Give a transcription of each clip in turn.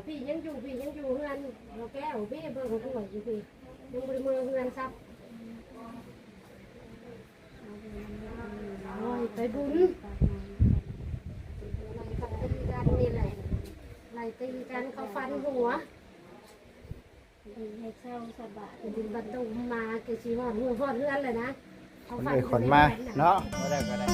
พี่ยังอยู่เฮือนเราแก้วพี่เบิ่งหัวอยู่พี่ยังบริมือเฮือนซับโอ้ยไปบุญไล่กันตีกันนี่แหละไล่ตีกันเขาฟันหัวดีให้เช่าสบายดินบรรทุกมาเกชีหอดหัวหอดเฮือนเลยนะเขาฟันขนมาเนาะบ่ได้ก็ได้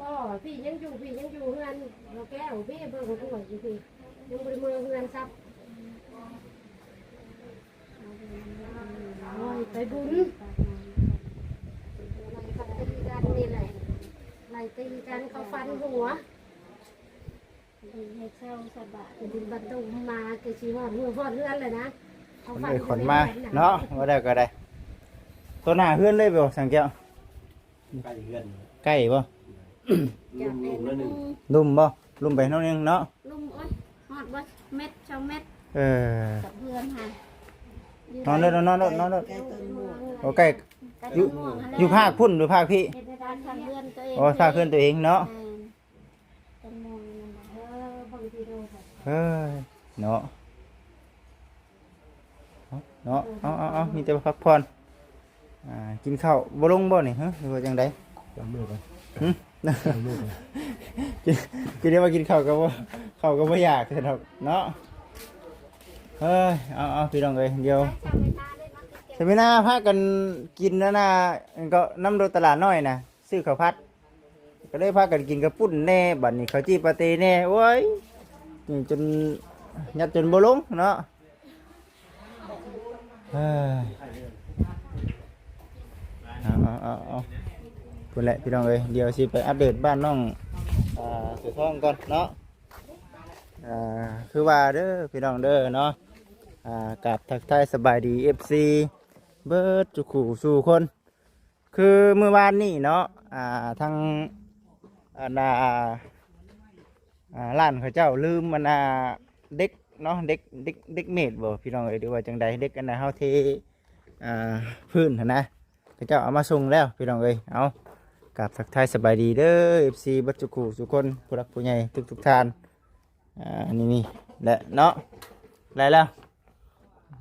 บ่พี่ยังอยู่เฮือนเราแก้วพี่เบิ่งหัวอยู่พี่ยังบริมือเฮือนซับโอ้ยไปบุญไล่กันตีกันนี่แหละไล่ตีกันเขาฟันหัวดีให้เช่าสบายดินบรรทุกมาเกชีหอดหัวหอดเฮือนเลยนะเขาฟันขนมาเนาะบ่ได้ก็ได้ตัวหน้าเฮือนเลยบ่สังแก้วใกล้เฮือน ใกล้บ่ลุ่มแล้วหนึ่ง ลุ่มบ่ลุ่มไปเท่านึงเนาะลุ่มอ้นหอดบ่เม็ดช่องเม็ดกับเพื่อนค่ะนอนเด้อนอนโอเคอยู่ภาคพุ่นหรือภาคพี่โอ้ภาคเพื่อนตัวเองเนาะเฮ้ยเนาะเอามีแต่พักผ่อนกินข้าวบ่ลงบ่นี่ฮะหรือว่าจังได๋จำมือไป กินได้มากินข้าวก็บ่อยากเนาะเนาะเฮ้ยเอาพี่น้องเอ้ยเดี๋ยวสมินาพากันกินนะก็น้ำโดตลาดน้อยนะซื้อข้าวผัดก็เลยพากันกินกระปุ้นแน่บัดนี้ข้าวจี้ปาเต้แน่โอ้ยจนยัดจนบ่ลงเนาะเฮ้ยเอาพูดแหละพี่น้องเอ้ยเดี๋ยวสิไปอัปเดตบ้านน้องสือท้องก่อนเนาะคือว่าเด้อพี่น้องเด้อเนาะกับทักทายสบายดี FC เบิร์ดจุขู่สู่คนคือเมื่อวานนี้เนาะทางร้านเขาเจ้าลืมมันเด็กเนาะเด็กเมดบ่พี่น้องเอ้ยหรือว่าจังใดเด็กกันนะเฮาเทพื้นนะเขาเจ้าเอามาส่งแล้วพี่น้องเอ้ยเอากับทักทายสบายดีเด้อ FC เบิร์ดจุขู่สู่คนผู้รักผู้ใหญ่ทุกท่านนี่แหละเนาะได้แล้ว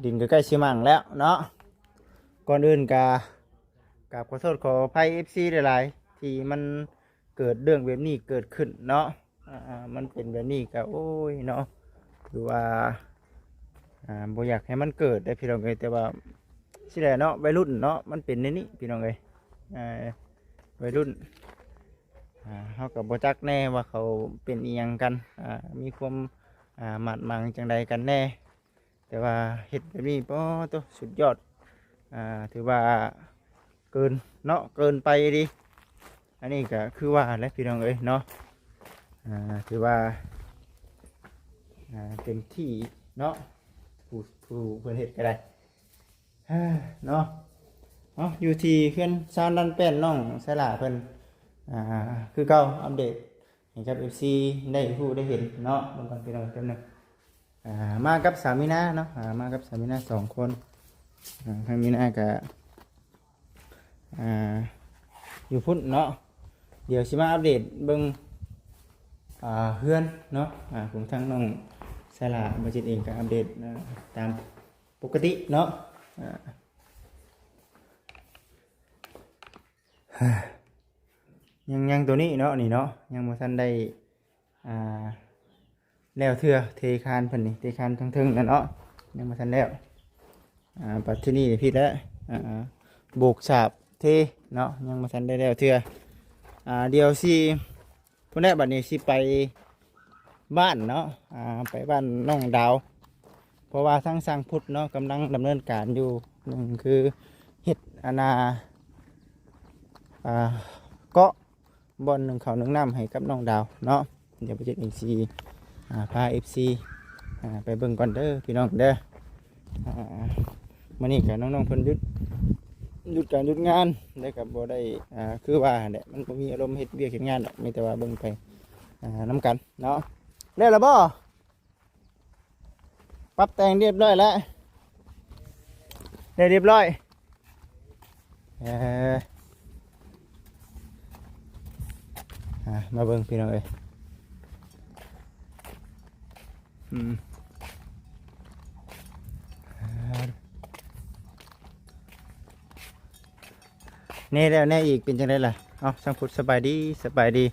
ดินก็ใกล้ชิมังแล้วเนาะก่อนอื่นกับขอโทษขออภัย FC หลายๆที่มันเกิดเรื่องแบบนี้เกิดขึ้นเนาะมันเป็นแบบนี้ก็โอ้ยเนาะหรือว่าบ่อยากให้มันเกิดได้พี่น้องเอ้ยแต่ว่าสิแหละเนาะวัยรุ่นเนาะมันเป็นในนี้พี่น้องเอ้ยวัยรุ่นเขากับบ่จักแน่ว่าเขาเป็นอีหยังกันมีความหมัดมังจังใดกันแน่แต่ว่าเห็ดแบบนี้ป้อตัวสุดยอดถือว่าเกินเนาะเกินไปดิอันนี้ก็คือว่าและพี่น้องเอ้ยเนาะถือว่าเต็มที่เนาะผู้เพื่อนเห็ดก็ได้เนาะอยู่ที่เพื่อนซานดันเป็นน้องสลาเพื่อนคือเก่าอัปเดตให้กับ FC ได้ผู้ได้เห็นเนาะบางคนพี่น้องจำหนึ่งมากับสามีนาเนาะมากับสามีนา2 คนทางมีนากับอยู่พุ่นเนาะเดี๋ยวสิมาอัปเดตเบิ่งเพื่อนเนาะของทางน้องสลาบัจิตเองก็อัปเดตตามปกติเนาะยังตัวนี้เนาะนี่เนาะยังบ่ทันได้แล้วเทื่อเทคานเพิ่นนี่เทคานทั้งทึ่งนั่นเนาะยังบ่ทันแล้วปัจจุบันนี้พี่แล้วโบกฉาบเทเนาะยังบ่ทันได้แล้วเทื่อเดี๋ยวสิพุ่นแรกบัดนี้สิไปบ้านเนาะไปบ้านน้องดาวเพราะว่าทั้งสร้างพุทธเนาะกำลังดำเนินการอยู่นึงคือเฮ็ดเกาะบอนหนึ่งเขาหนึ่งน้ำให้กับน้องดาวเนาะเดี๋ยวไปเจ็ดอีก4 พา FC ไปเบิ่งก่อนเด้อพี่น้องเด้อมื้อนี้ก็น้องๆเพิ่นหยุดการหยุดงานได้กับบ่ได้คือว่าแหละมันบ่มีอารมณ์เฮ็ดเวียกเฮ็ดงานดอกมีแต่ว่าเบิ่งไปนํกันเนาะแล้วล่ะบ่ปรับแต่งเรียบร้อยแล้วได้เรียบร้อยมาเบิ่งพี่น้องเอ้ยแน่แล้วแน่อีกเป็นจังได๋ล่ะเอ้าช่างพุทธสบายดีสบายดี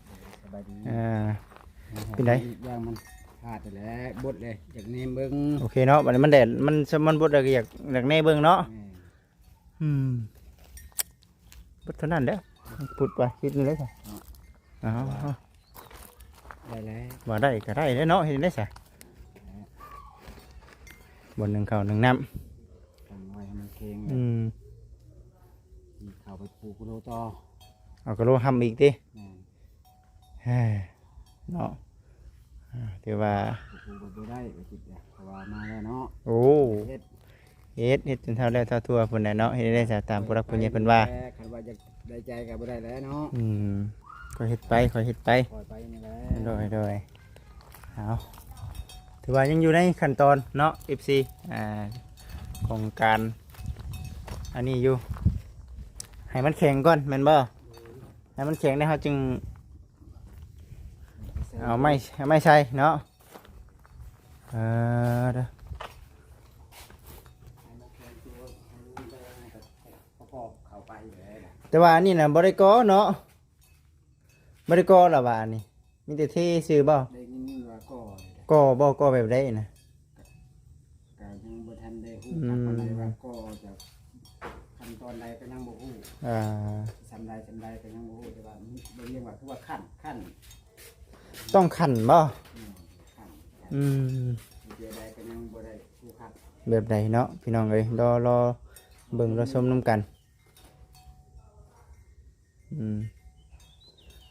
เป็นไง ย่างมันขาดไปแล้วบดเลยจากนี้เบิ่ง โอเคเนาะบัดนี้มันแดดมันบดแล้วก็อยากแน่เบิ่งเนาะบดเท่านั้นเด้อพุดไปคิดนี่เลยค่ะได้แล้ว ว่าได้ก็ได้เนาะเห็นได้ซะบนหนึ่งข้าวหนึ่งน้ำ ทำไว้ให้มันเค็งเข้าไปปลูกกุโลต่อ เอากระโหลกทำอีกดิเนาะถือว่า ปลูกก็ได้ไปจิตเนี่ยเพราะว่ามาแล้วเนาะ โอ้เฮ็ดจนเท่าแล้วเท่าทั่วเพิ่นน่ะเนาะเฮ็ดได้ซะตามผู้รักผู้ใหญ่เพิ่นว่าคันว่าจะได้ใจก็บ่ได้แล้วเนาะค่อยเฮ็ดไปปล่อยไปนี่แหละโดยเอาถือว่ายังอยู่ในขั้นตอนเนาะ FC ของการอันนี้อยู่ให้มันแข็งก่อนแม่นบ่ให้มันแข็งได้เฮาจึงเอาไม่ใช่เนาะเด้อแต่ว่าอันนี้น่ะบ่ได้ก่อเนาะบ่ได้ก่อล่ะว่าอันนี้มีแต่เทซื่อบ่ได้ยินว่าก่อก่อแบบใดน่ะก็ยังบ่ทันได้ฮู้จักปานใดว่าก่อจะขั้นตอนใดก็ยังบ่ฮู้สำใดก็ยังบ่ฮู้แต่ว่าบ่เรียกว่าคือว่าขั้นต้องขันบ่เดี๋ยวใดก็ยังบ่ได้ฮู้ครับแบบใดเนาะพี่น้องเอ้ยรอเบิ่งรอชมนำกัน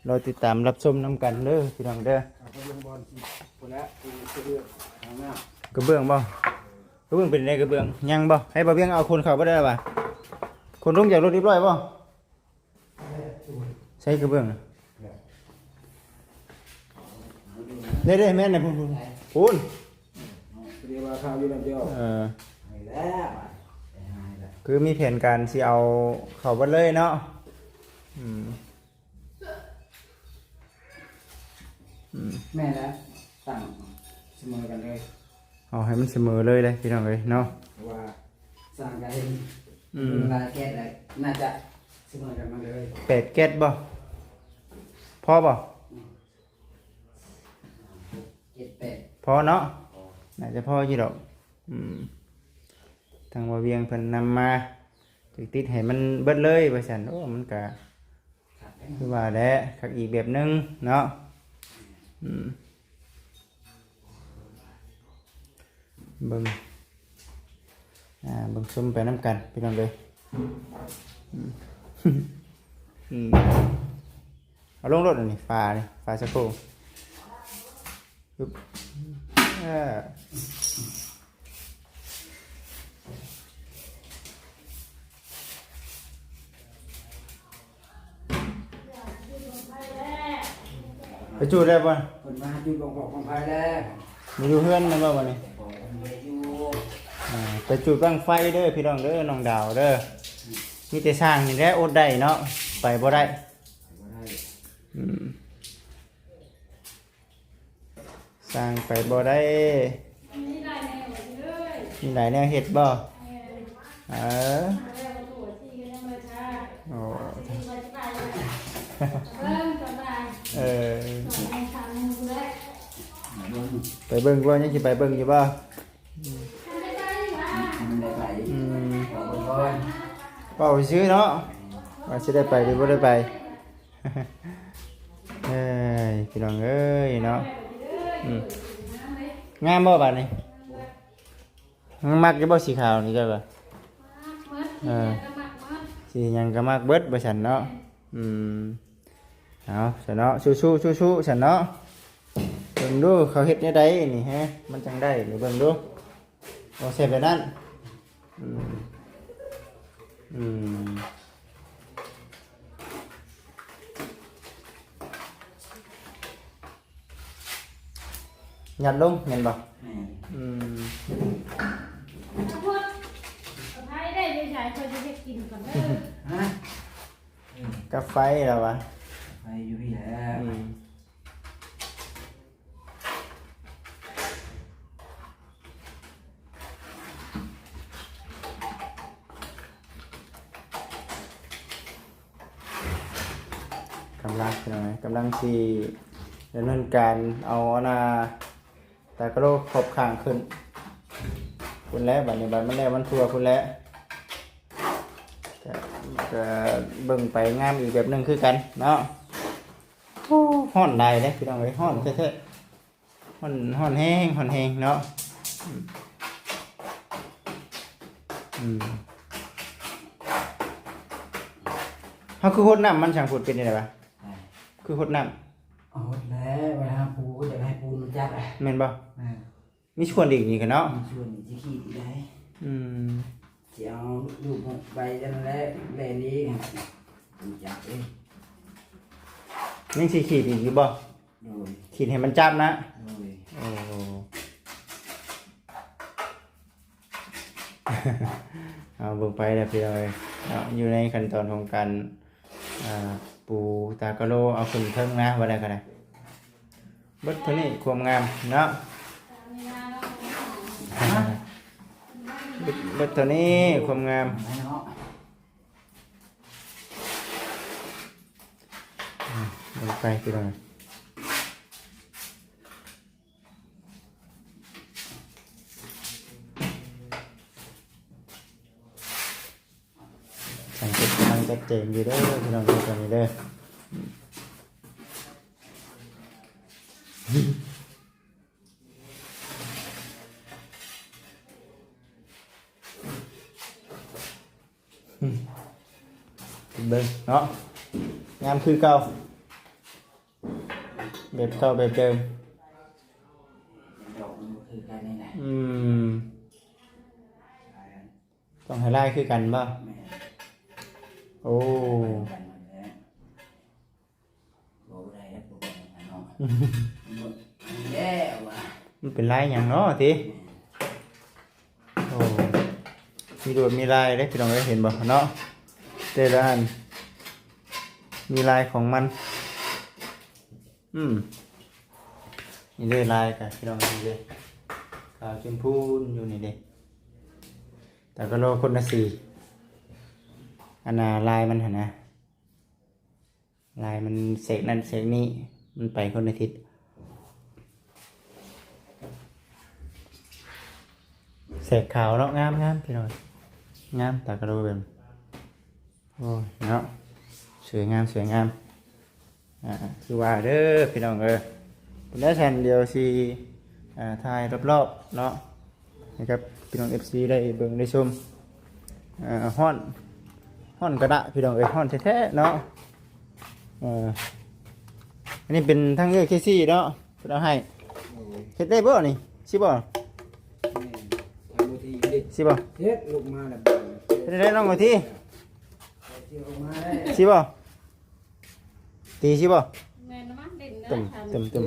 รอติดตามรับชมนำกันเด้อพี่น้องเด้อกระเบื้องบ่กระเบื้องเป็นไงกระเบื้องยังบ่ให้บ่เบี้ยงเอาคนเข้าบ่ได้ป่ะคนลงจากรถเรียบร้อยบ่ใช้กระเบื้องได้แม่นน่ะพูนเรียกว่าข้าวอยู่นั่นเดียวคือมีแผนการสิเอาเข้าบ่เลยเนาะแม่แล้วตั้งเสมอกันเลยเอาให้มันเสมอเลยพี่น้องเลยเนาะว่าสร้างกันรายแก๊สเลยน่าจะเสมอกันมาเลย8แก๊สบ่พอบ่พอเนาะน่าจะพออยู่ดอกทางบ่เวียงเพิ่นนำมาติดให้มันเบิดเลยว่าซั่นโอ้มันก็คือว่าแหละคักอีกแบบนึงเนาะเบิ่งชมไปน้ำกันพี่น้องเลยเอาลงรถนี่ฝาสักครู่ไปจูดได้ป่ะคนมาจูดของไฟแล้วมีอยู่เพื่อนนะบ่วันนี้ไปจูดบั้งไฟเด้อพี่น้องเด้อน้องดาวเด้อมีแต่สร้างนี่แหละอดได้เนาะไปบ่ได้สร้างไปบ่ได้มีหลายแนวเฮ็ดบ่ไปเบิ่งว่ายังสิไปเบิ่งอยู่บ่เป่าซื้อเนาะว่าสิได้ไปหรือบ่ได้ไปพี่น้องเอ้ยเนาะงามบ่บัดนี้มักจะบ่สีขาวนี่จ้ะบ่สีหยังก็มักเบิดบ่ซั่นเนาะเอาซั่นเนาะสู้ๆฉันเนาะ เบิ่งดูเขาเฮ็ดแนวใดนี่ฮะมันจังได้นี่เบิ่งดูเอาใส่แบบนั้นอืมอืมยัดลงเห็นบ่ แม่ อืม พูดเอาไทยได้ไม่ใช่คนจะให้กินก่อนเด้อ ฮะ กับไฟแล้ววะ ไปอยู่พี่แล้ว อืมกำลังเป็นไงกำลังที่ดำเนินการเอาอันน่ะแต่กระโหลกขอบข้างขึ้นคุณแล้วบัดนี้บัดมันแล้วมันทั่วคุณแล้วก็เบิ่งไปงามอีกแบบหนึงคือกันเนาะโอ้ฮ้อนได้เด้พี่น้องเอ้ยฮ้อนแท้ๆฮ้อนแห้งเนาะอืมเฮาคือหดน้ำมันช่างพูดเป็นจังได๋วะคือหดน้ำ เอาแล้วเวลาปูก็จะให้ปูนมันจับอ่ะ แม่นบ่ แม่ มีชวนอีกนี่กันเนาะ มีส่วนที่ขี้ที่ได้ อืม จะเอาลูกใบจันแรกแบนี้ปูจับเอง ยังสิขีดอีกอยู่บ่ โดย ขีดให้มันจับนะ โดย โอ้ เอาเบิ่งไปแล้วพี่น้องเอ้ยเนาะอยู่ในขั้นตอนของการปูตากะโลเอาขึ้นเทิงนะว่าได้ก็ได้เบิดเท่านี้ความงามเนาะเบิดเท่านี้ความงาม ให้เนาะ ลงไปพี่น้องสังเกตทางจัดเจนอยู่เด้อพี่น้องดูตรงนี้เด้อเบิ่งเนาะงามคือเก่าแบบเก่าแบบเดิม ดอกมันก็คือกันนี่แหละ ต้องให้ไล่คือกันบ่ แม่ โอ้ กันหมดแล้วบอกได้แล้วบอกได้เนาะหมดแล้วว่ะ มันเป็นลายอย่างเนาะทีโอ้มีโดดมีลายได้พี่น้องได้เห็นบ่เนาะแต่ละอันมีลายของมันนี่เลยลายกันพี่น้องนี่เลยขาวชมพูอยู่นี่เด้แต่ก็โลคนละสีอันน่ะลายมันหั่นนะลายมันเสกนั่นเสกนี้มันไปคนละทิศเสกขาวเนาะงามพี่น้องงามแต่ก็โลเป็นโอ้ยเนาะสวยงามคือว่าเด้อพี่น้องเป็นได้แทนเดียวสิถ่ายรอบๆเนาะนะครับพี่น้อง FC ได้เบิ่งได้ชมฮ้อนกระดะพี่น้องฮ้อนแท้ๆเนาะอันนี้เป็นทั้งเคซี่เนาะเพิ่นเอาให้เฮ็ดได้บ่นี่สิบ่ ทำมือทีดิ สิบ่ เฮ็ดลูกมาแล้ว เฮ็ดได้น้องว่าที เที่ยวมาได้ สิบ่ตีสิบ่ แม่นมั้งเด่นเด้ ตึ อ ม ทำ ตึมตึม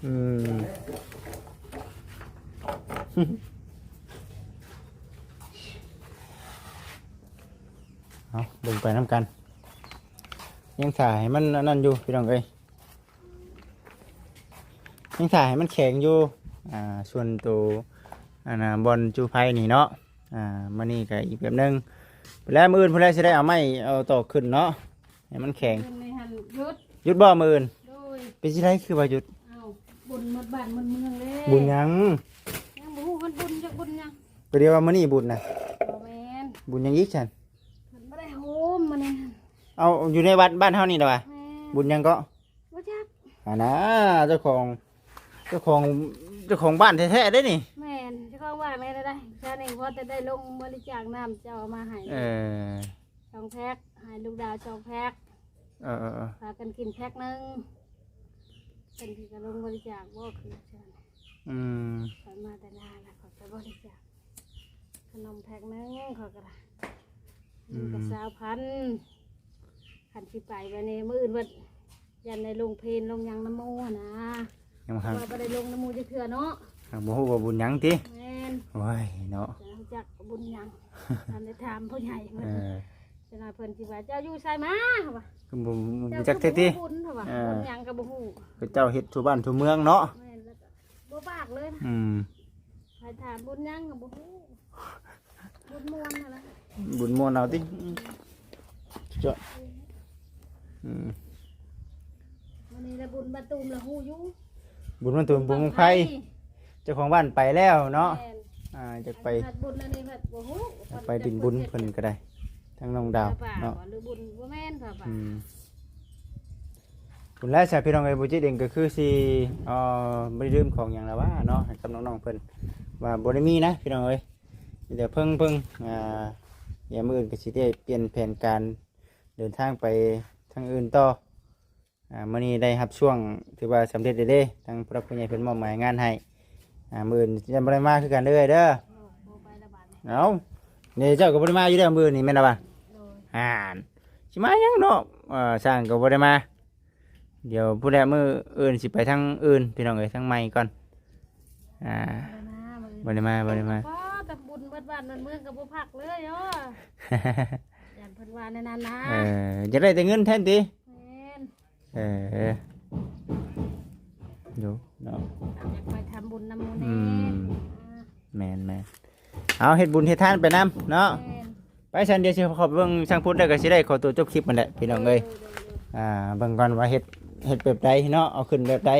อืมเอาลงไปน้ำกันยังถ่ายให้มันนั่นอยู่พี่น้องยังถ่ายให้มันแข็งอยู่ส่วนตัวบอลจูไพนี่เนาะมานี่ก็อีกแบบนึงแล้วมืออื่นเพื่อนจะได้เอาไม้เอาต่อขึ้นเนาะให้มันแข็ง ในหันยุด หยุดบ่มืออื่น โดย เป็นสิได้คือว่าหยุด เอาบุญหมดบ้านหมดเมืองเลย บุญยัง ยังบ่ฮู้มันบุญจักบุญยัง ไปเดียวว่ามื้อนี้บุญนะ บ่แม่น บุญยังอีกฉัน เพิ่นบ่ได้โฮมมื้อนี้ เอาอยู่ในวัดบ้านเฮานี่เด้อวะ แม่น บุญยังก็ บ่จัก นะเจ้าของเจ้าของบ้านแท้ๆได้นี่ แม่นเจ้าของว่าแม่ได้ชานี่พอจะได้ลงบริจาคน้ำเจ้าเอามาให้ เออ 2แพ็คให้ลูกดาว2แพ็ค เออ พากันกินแพ็คหนึง เป็นที่กระลงบริจาคบ่คือเชิญ อืม ขอมาแต่นานแล้วขอไปบริจาคขนมแพ็คนึงขอกระดาษกับ20,000ขันสิไปวันนี้มื้ออื่นวัดยันในลงเพลนลงยังน้ำมูนะ ยังห่าง ว่าไปได้ลงน้ำมูจะเถื่อเนาะ ห่างบ่ฮู้ว่าบุญหยังติ แม่น โอ้ยเนาะ จะรู้จักบุญยังทำได้ถามผู้ใหญ่เพิ่น เออ จะน่าเพิ่นสิว่าเจ้าอยู่ใช่มาเหรอวะ คือบ่ เจ้า จักเท่ติ บุญเหรอวะ เออ บุญยังกับบ่ฮู้ คือเจ้าเฮ็ดทั่วบ้านทั่วเมืองเนาะ แม่นแล้วก็บ่ปากเลยนะ อืม ใครถามบุญยังกับบ่ฮู้บุญม่วนนั่นแหละ บุญม่วนเอาติเจ้าอืม วันนี้ละบุญบะตูมละฮู้อยู่ บุญมันตุนบุญของไผเจ้าของบ้านไปแล้วเนาะ แม่น จะไป อันบุญอันนี้แบบบ่ฮู้ ไปดินบุญเพิ่นก็ได้ทั้งน้องดาว เนาะ เนาะ หรือบุญบ่แม่นค่ะป่า บุญแล้วชาวพี่น้องเอ้ยบ่จิตเองก็คือสิบ่ได้ลืมของหยังแล้วว่าเนาะให้กับน้องๆเพิ่นว่าบ่ได้มีนะพี่น้องเอ้ยเดี๋ยวเพิ่งอย่ามื้ออื่นก็สิได้เปลี่ยนแผนการเดินทางไปทางอื่นต่อมื้อนี้ได้รับช่วงถือว่าสำเร็จเด้ทางผู้รักผู้ใหญ่เพิ่นมอบหมายงานให้มื้ออื่นจะบ่ได้มาคือกันเด้อเด้อ บ่ไปละบาดนี้ เอานี่เจ้าก็บ่ได้มาอยู่เด้อมื้อนี้แม่นล่ะบ่ โดย สิมาหยังเนาะสร้างก็บ่ได้มาเดี๋ยวผู้ใดมื้ออื่นสิไปทางอื่นพี่น้องเอ้ยทางใหม่ก่อนบ่ได้มา พอแต่บุญเบิดบ้านเมืองก็บ่พักเลยเนาะย่านเพิ่นว่าแนั่นนะ จะได้แต่เงินแทนติ แม่น อยู่เนาะ อยากไปทำบุญนำหมู่ อื แน่ มแม่นเอาเฮ็ดบุญเฮ็ดทานไปนํเนาะ แม่น ไปซั่นเดี๋ยวสิขอไปเบิ่งช่างพุทธได้ก็สิได้ขอตัวจบคลิปมันแหละพี่น้องเอ้ยเบิ่งก่อนว่าเฮ็ดแบบใดเนาะเอาขึ้นแบบใด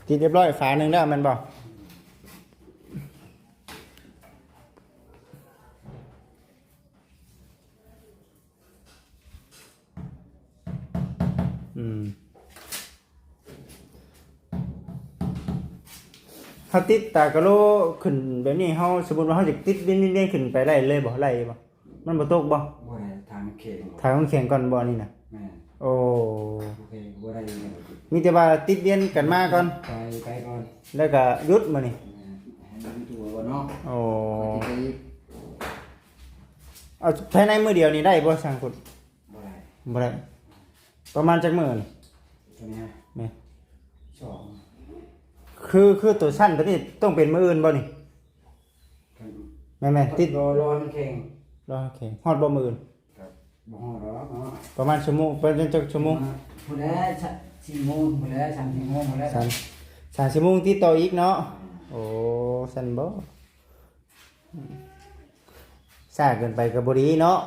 ติดเรียบร้อยฝาหนึ่งแล้วแมันบอกเขาติดตากระโลขึ้นแบบนี้เขาสมมติว่าเขาจะติดเล่นๆขึ้นไปไล่เลยบ่ไล่บ่มันบ่ตกบ่ บ่ได้ทางเข่ง ถ่ายมันแข่งก่อนบ่นี่นะ แม่ โอ้ โอเคบ่ได้เลย มีแต่ว่าติดเรียนกันมาก่อน ไปก่อน แล้วก็หยุดมื้อนี่ ให้มันตัวบ่เนาะ โอ้ ไป เอาภายในมื้อเดียวนี่ได้บ่ช่างพุทธ บ่ได้ บ่ได้ประมาณจักมื้อนี่ ตัวนี้ แม่ สอง คือตัวสั้นตัวนี้ต้องเป็นมื้ออื่นบ่นี่แม่ๆติด รอมันแข่ง รอโอเคฮอดบ่มื้ออื่น ครับบ่ฮอดหรอกเนาะ ประมาณชั่วโมงเป็นจักชั่วโมง ผู้ใด4 โมงผู้ใด3 โมงผู้ใด 3 ชั่วโมงติดต่ออีกเนาะโอ้สั้นบ่ซ่าเกินไปก็บ่ดีเนาะ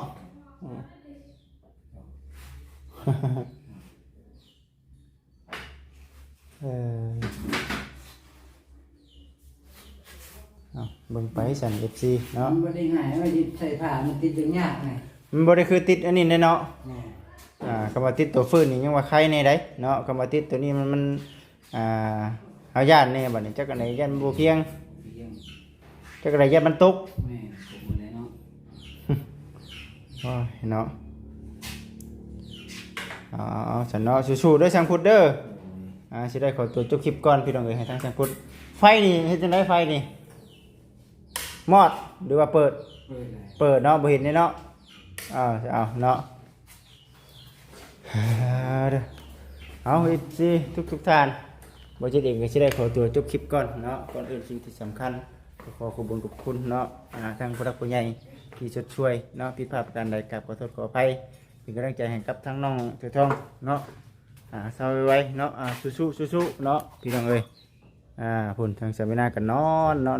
เอาเบิ่งไปสั่น FC เนาะ มันบ่ได้ง่ายว่าสิใส่ผ้ามันติดจังยากไง มันบ่ได้คือติดอันนี้แน่เนาะ แม่ คำว่าติดตัวฟื้นนี่ยังว่าใครในได้เนาะคำว่าติดตัวนี้มันเอาย่านนี่บัดนี้จักอันไหนย่านบ่เพียง เพียง จักอันไหนย่านมันตก แม่ผมเลยเนาะ โอ้ยเนาะเอาฉันเนาะสู้ๆเด้อช่างพุทธเด้อสิได้ขอตัวจบคลิปก่อนพี่น้องเอ้ยให้ทางช่างพุทธไฟนี่เฮ็ดจังได๋ไฟนี่มอดหรือว่าเปิด เปิดเลย เนาะบ่เห็นนี่เนาะเอาเนาะเอาอีกสิทุกท่านบ่จิตเองก็สิได้ขอตัวจบคลิปก่อนเนาะก่อนอื่นสิ่งที่สำคัญก็ขอขอบคุณเนาะทางผู้รักผู้ใหญ่ที่ช่วยเนาะผิดพลาดประการใดกราบขอโทษขออภัยเป็นกำลังใจให้กับทั้งน้องเถือทองเนาะเศร้าไว้เนาะสู้ๆเนาะพี่น้องเอ้ยพุ่นทางสามีนากันน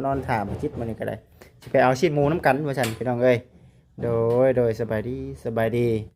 อนถามจิตมานี่ก็ได้สิไปเอาชีดหมูน้ำกันว่าซั่นพี่น้องเอ้ยโดยสบายดี